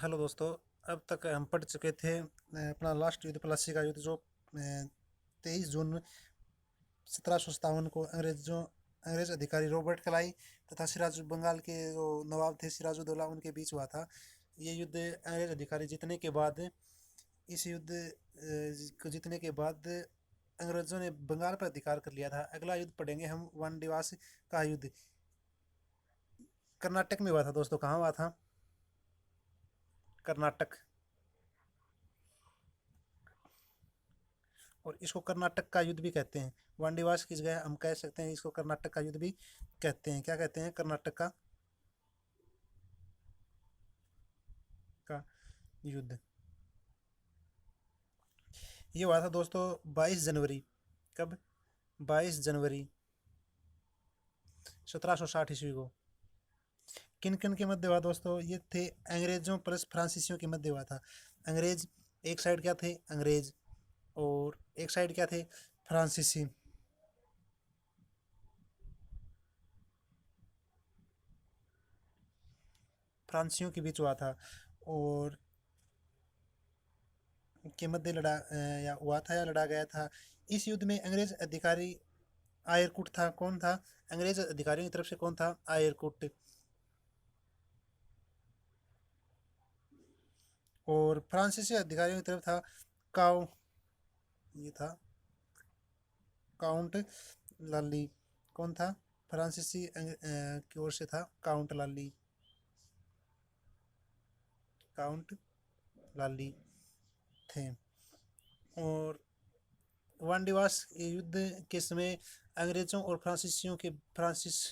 Hello दोस्तों। अब तक हम पढ़ चुके थे अपना लास्ट युद्ध प्लासी का युद्ध जो 23 जून 1757 को अंग्रेज अधिकारी रॉबर्ट क्लाइव तथा सिराज बंगाल के जो नवाब थे सिराजुद्दौला उनके बीच हुआ था। ये युद्ध अंग्रेज अधिकारी जीतने के बाद इस युद्ध को जीतने के बाद अंग्रेजों ने बंगाल पर अधिकार कर लिया था। अगला युद्ध पढ़ेंगे हम वानडिवास का युद्ध। कर्नाटक में हुआ था दोस्तों। कहाँ हुआ था? कर्नाटक। और इसको कर्नाटक का युद्ध भी कहते हैं। वांडीवास की जगह हम कह सकते हैं इसको कर्नाटक का युद्ध भी कहते हैं। क्या कहते हैं? कर्नाटक का युद्ध। ये हुआ था दोस्तों 22 जनवरी। कब? 22 जनवरी 1760 ईस्वी को। किन किन के मध्य हुआ दोस्तों? ये थे अंग्रेजों प्लस फ्रांसीसियों के मध्य हुआ था। अंग्रेज एक साइड क्या थे? अंग्रेज। और एक साइड क्या थे? फ्रांसीसी। फ्रांसीसियों के बीच हुआ था और के मध्य या हुआ था या लड़ा गया था। इस युद्ध में अंग्रेज अधिकारी आयरकुट था। कौन था? अंग्रेज अधिकारियों की तरफ से कौन था? आयरकुट। और फ्रांसीसी अधिकारियों की तरफ था काउ ये था काउंट लाली। कौन था? फ्रांसीसी की ओर से था काउंट लाली। काउंट लाली थे। और वानडिवास युद्ध के समय अंग्रेजों और फ्रांसीसियों के फ्रांसिस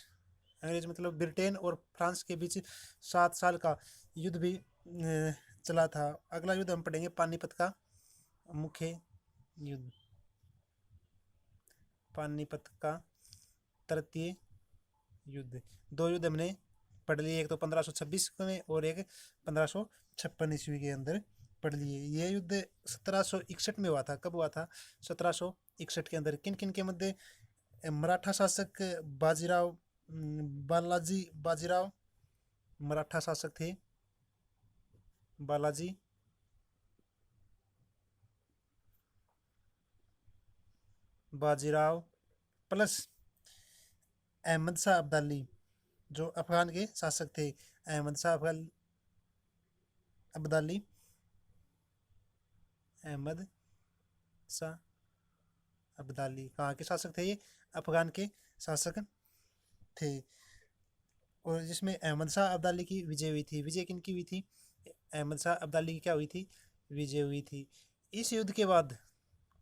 अंग्रेज मतलब ब्रिटेन और फ्रांस के बीच 7 साल का युद्ध भी चला था। अगला युद्ध हम पढ़ेंगे पानीपत का मुख्य युद्ध। पानीपत का तृतीय युद्ध। दो युद्ध हमने पढ़ लिए, एक तो 1526 में और एक 1556 ईस्वी के अंदर पढ़ लिए। ये युद्ध 1761 में हुआ था। कब हुआ था? 1761 के अंदर। किन किन के मध्य? मराठा शासक बाजीराव बालाजी बाजीराव मराठा शासक थे बालाजी बाजीराव प्लस अहमद शाह अब्दाली जो अफगान के शासक थे। अहमद शाह अब्दाली अहमद शाह अब्दाली कहाँ के शासक थे? ये अफगान के शासक थे। और जिसमें अहमद शाह अब्दाली की विजय हुई थी। विजय किन की हुई थी? अहमद शाह अब्दाली की क्या हुई थी? विजय हुई थी। इस युद्ध के बाद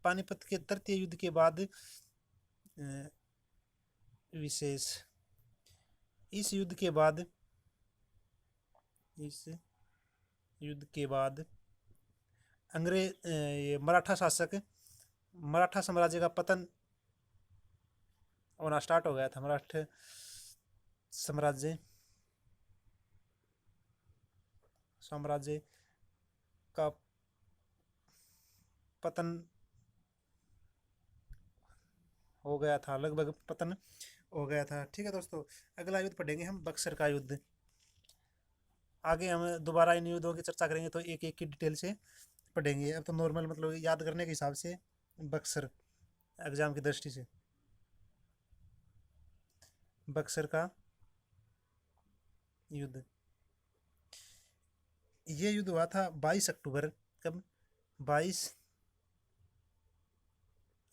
पानीपत के तृतीय युद्ध के बाद विशेष इस युद्ध के बाद इस युद्ध के बाद अंग्रेज ये मराठा शासक मराठा साम्राज्य का पतन होना स्टार्ट हो गया था। मराठा साम्राज्य साम्राज्य का पतन हो गया था। लगभग पतन हो गया था। ठीक है दोस्तों। अगला युद्ध पढ़ेंगे हम बक्सर का युद्ध। आगे हम दोबारा इन युद्धों की चर्चा करेंगे तो एक एक की डिटेल से पढ़ेंगे। अब तो नॉर्मल मतलब याद करने के हिसाब से बक्सर एग्जाम की दृष्टि से बक्सर का युद्ध। ये युद्ध हुआ था 22 अक्टूबर। कब? 22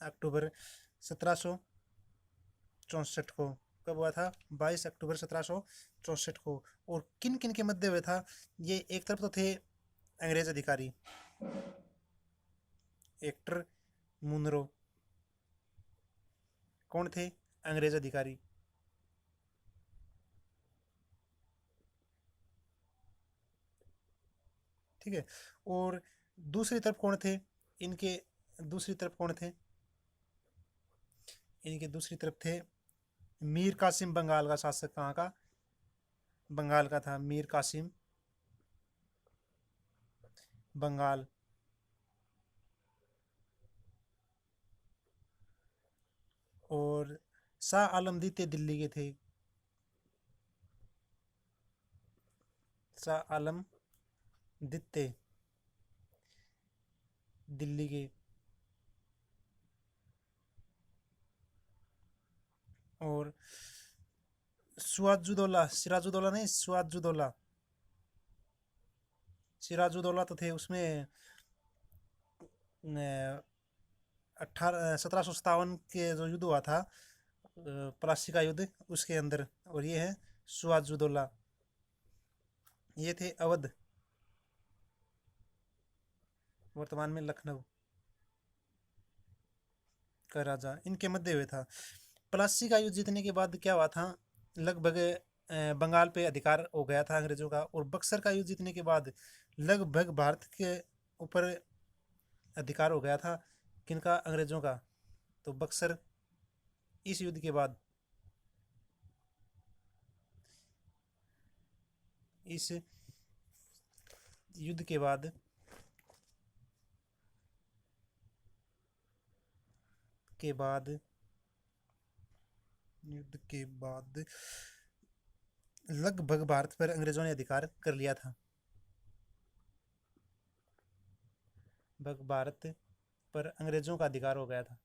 अक्टूबर 1764 को। कब हुआ था? 22 अक्टूबर 1764 को। और किन किन के मध्य हुआ था? ये एक तरफ तो थे अंग्रेज अधिकारी एक्टर मुनरो। कौन थे? अंग्रेज अधिकारी। ठीक है। और दूसरी तरफ कौन थे? इनके दूसरी तरफ कौन थे? इनके दूसरी तरफ थे मीर कासिम। बंगाल का शासक। कहाँ का? बंगाल का था मीर कासिम। बंगाल। और शाह आलम द्वितीय दिल्ली के थे। शाह आलम दित्ते दिल्ली के, और सिराजुद्दौला, सिराजुद्दौला नहीं, सिराजुद्दौला, सिराजुद्दौला तो थे उसमें 1757 के जो युद्ध हुआ था, प्लासी का युद्ध, उसके अंदर। और ये है सिराजुद्दौला, ये थे अवध, वर्तमान में लखनऊ का राजा, इनके मध्य हुए था। प्लासी का युद्ध जीतने के बाद क्या हुआ था, लगभग बंगाल पे अधिकार हो गया था अंग्रेजों का। और बक्सर का युद्ध जीतने के बाद लगभग भारत के ऊपर अधिकार हो गया था, किनका, अंग्रेजों का। तो बक्सर इस युद्ध के बाद, इस युद्ध के बाद युद्ध के बाद लगभग भारत पर अंग्रेजों ने अधिकार कर लिया था। भारत पर अंग्रेजों का अधिकार हो गया था,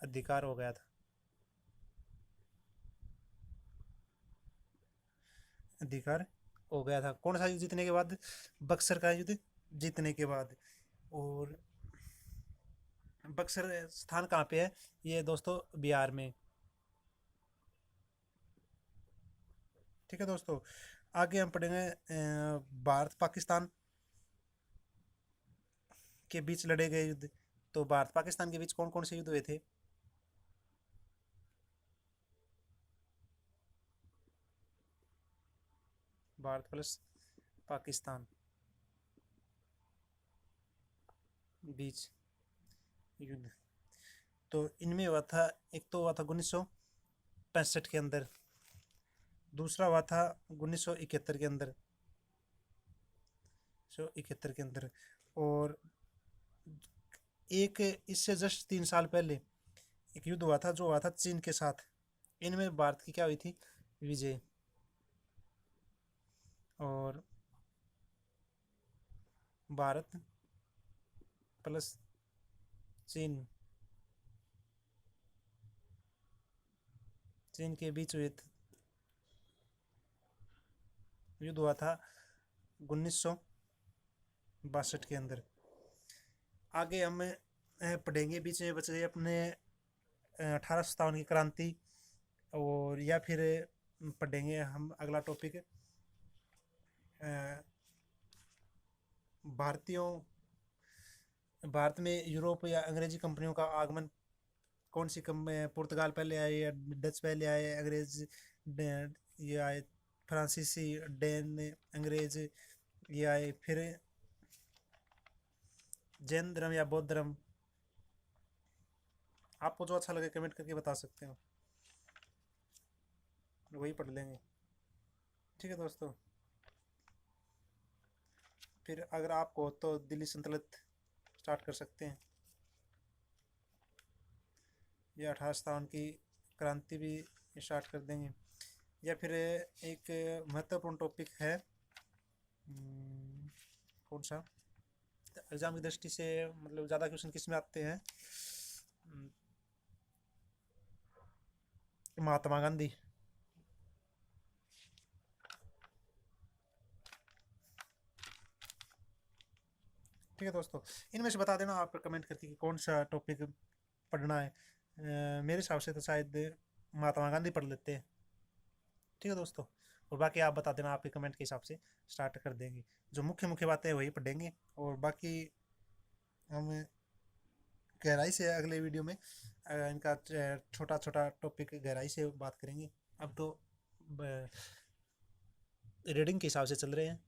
अधिकार हो गया था। कौन सा युद्ध जीतने के बाद, बक्सर का युद्ध जीतने के बाद। और बक्सर स्थान कहाँ पे है, ये दोस्तों बिहार में। ठीक है दोस्तों, आगे हम पढ़ेंगे भारत पाकिस्तान के बीच लड़े गए युद्ध। तो भारत पाकिस्तान के बीच कौन कौन से युद्ध हुए थे। भारत प्लस पाकिस्तान बीच युद्ध, तो इनमें हुआ था, एक तो हुआ था 1965 के अंदर, दूसरा हुआ था 1971 के अंदर, और एक इससे जस्ट 3 साल पहले एक युद्ध हुआ था, जो हुआ था चीन के साथ। इनमें भारत की क्या हुई थी, विजय। और भारत प्लस चीन के बीच युद्ध हुआ था 1962 के अंदर। आगे हम पढ़ेंगे, बीच में बच गए अपने 1857 की क्रांति, और या फिर पढ़ेंगे हम अगला टॉपिक भारत में यूरोप या अंग्रेजी कंपनियों का आगमन। कौन सी पुर्तगाल पहले आए या डच पहले आए, अंग्रेज ये आए, फ्रांसीसी, डेन, अंग्रेज ये आए, फिर जैन धर्म या बौद्ध धर्म। आपको जो अच्छा लगे कमेंट करके बता सकते हो, वही पढ़ लेंगे। ठीक है दोस्तों, फिर अगर आपको हो तो दिल्ली सल्तनत स्टार्ट कर सकते हैं, या 1857 की क्रांति भी स्टार्ट कर देंगे। या फिर एक महत्वपूर्ण टॉपिक है, कौन सा, एग्जाम की दृष्टि से मतलब ज़्यादा क्वेश्चन किस में आते हैं, महात्मा गांधी। ठीक है दोस्तों, इनमें से बता देना आप कमेंट करके कि कौन सा टॉपिक पढ़ना है। मेरे हिसाब से तो शायद महात्मा गांधी पढ़ लेते हैं। ठीक है दोस्तों, और बाकी आप बता देना, आपके कमेंट के हिसाब से स्टार्ट कर देंगे। जो मुख्य मुख्य बातें हैं वही पढ़ेंगे, और बाकी हम गहराई से अगले वीडियो में इनका छोटा छोटा टॉपिक गहराई से बात करेंगे। अब तो रीडिंग के हिसाब से चल रहे हैं।